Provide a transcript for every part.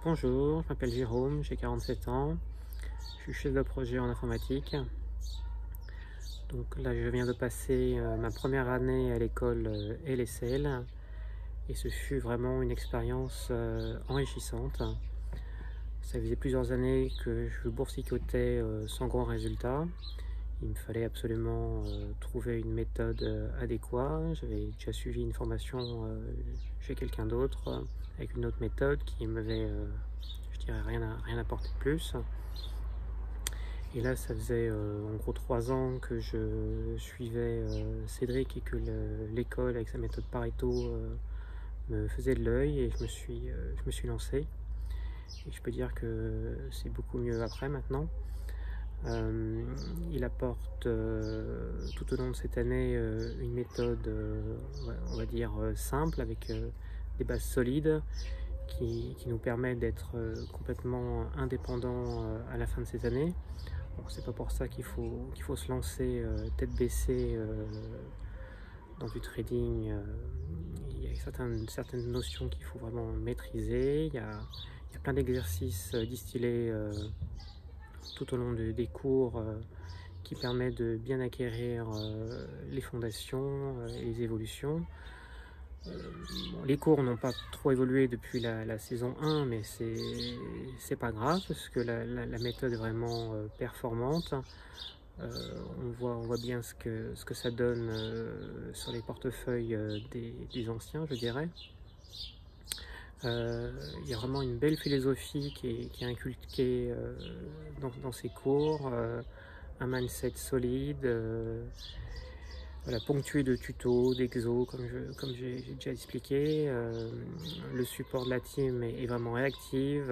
Bonjour, je m'appelle Jérôme, j'ai 47 ans, je suis chef de projet en informatique. Donc là, je viens de passer ma première année à l'école LSL et ce fut vraiment une expérience enrichissante. Ça faisait plusieurs années que je boursicotais sans grand résultat. Il me fallait absolument trouver une méthode adéquate. J'avais déjà suivi une formation chez quelqu'un d'autre avec une autre méthode qui m'avait, je dirais, rien apporté de plus. Et là, ça faisait en gros 3 ans que je suivais Cédric et que l'école avec sa méthode Pareto me faisait de l'œil et je me suis lancé. Et je peux dire que c'est beaucoup mieux après maintenant. Il apporte tout au long de cette année une méthode, on va dire, simple, avec des bases solides qui nous permet d'être complètement indépendant à la fin de cette année. Bon, c'est pas pour ça qu'il faut se lancer tête baissée dans du trading. Il y a certaines notions qu'il faut vraiment maîtriser. Il y a plein d'exercices distillés tout au long des cours qui permettent de bien acquérir les fondations et les évolutions. Bon, les cours n'ont pas trop évolué depuis la saison 1, mais c'est pas grave parce que la méthode est vraiment performante. On voit bien ce que ça donne sur les portefeuilles des anciens, je dirais. Il y a vraiment une belle philosophie qui est inculquée dans ces cours, un mindset solide, voilà, ponctué de tutos, d'exos, comme j'ai déjà expliqué. Le support de la team est vraiment réactif.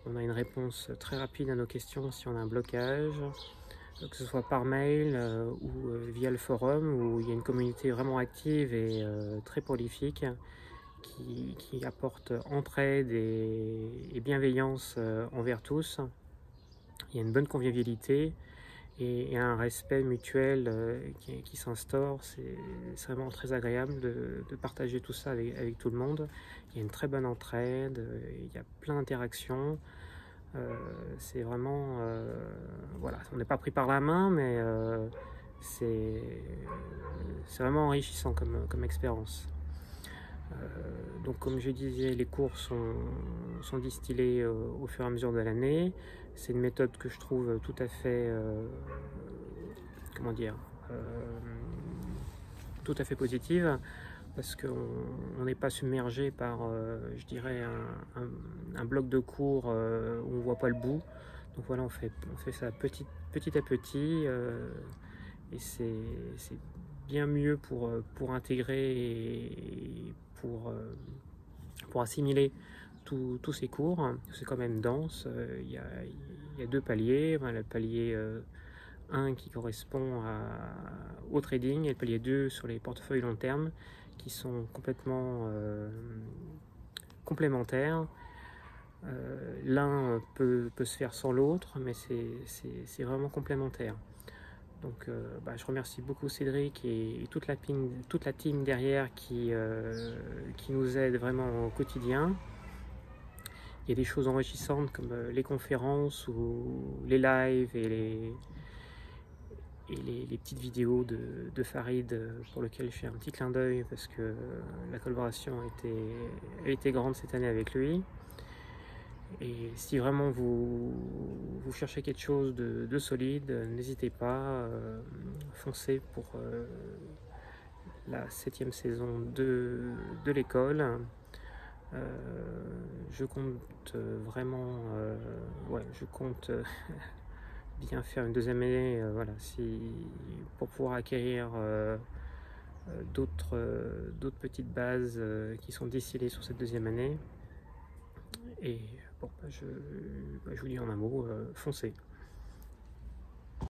On a une réponse très rapide à nos questions si on a un blocage, que ce soit par mail ou via le forum, où il y a une communauté vraiment active et très prolifique qui apporte entraide et bienveillance envers tous. Il y a une bonne convivialité et un respect mutuel qui s'instaure. C'est vraiment très agréable de partager tout ça avec tout le monde. Il y a une très bonne entraide, il y a plein d'interactions. C'est vraiment, voilà, on n'est pas pris par la main, mais c'est vraiment enrichissant comme expérience. Donc comme je disais, les cours sont distillés au fur et à mesure de l'année. C'est une méthode que je trouve tout à fait, comment dire, tout à fait positive, parce qu'on n'est pas submergé par, je dirais, un bloc de cours où on ne voit pas le bout. Donc voilà, on fait ça petit à petit, et c'est bien mieux pour intégrer et pour assimiler tous ces cours. C'est quand même dense. Il y a 2 paliers. Le palier 1 qui correspond au trading et le palier 2 sur les portefeuilles long terme qui sont complètement complémentaires. L'un peut se faire sans l'autre, mais c'est vraiment complémentaire. Donc je remercie beaucoup Cédric et toute la team derrière qui nous aide vraiment au quotidien. Il y a des choses enrichissantes comme les conférences ou les lives et les petites vidéos de Farid pour lesquelles je fais un petit clin d'œil parce que la collaboration a été grande cette année avec lui. Et si vraiment vous cherchez quelque chose de solide, n'hésitez pas, foncez pour la 7e saison de l'école. Je compte vraiment, je compte bien faire une 2e année, voilà, pour pouvoir acquérir d'autres petites bases qui sont distillées sur cette 2e année. Et bon, je vous dis en un mot, foncez.